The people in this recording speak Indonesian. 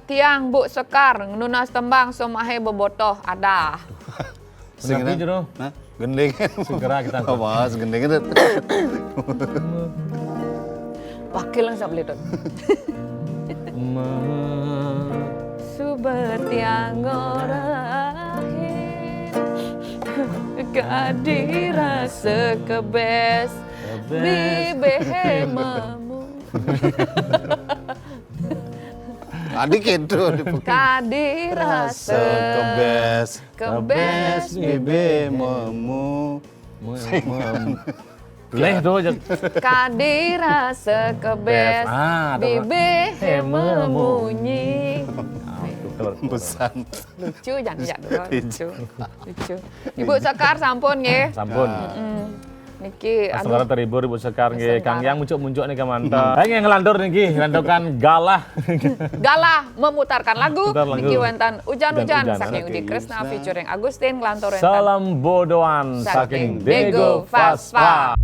Tiang Bu Sekar nunas tembang somahe bobotoh ada. Senapi jero. Nah, gendeng. Segera kita. Apa, gendeng itu. Wakil lang sa bliton. Subetiang orahin kadira sekebes bibehemamu Adik itu. kadira Sekebes. kebes Bibe memu. Leh tuh aja. kadira sekebes Ah, bibehemamunyi. Pesan. Lucu jangan lucu. Ibu Sekar sampun nggih. Sampun. Niki Saudara terhibur Ibu Sekar nggih. Kang Yang muncul-muncul nih mantap. Ayo ngelantur niki, ngelanturkan galah. Galah memutarkan lagu Putar lagu. niki wonten ujan-ujan Ujan-ujan. saking Udi Krisna featuring Agustin nglantur Salam bodoan saking Dego Fasfa.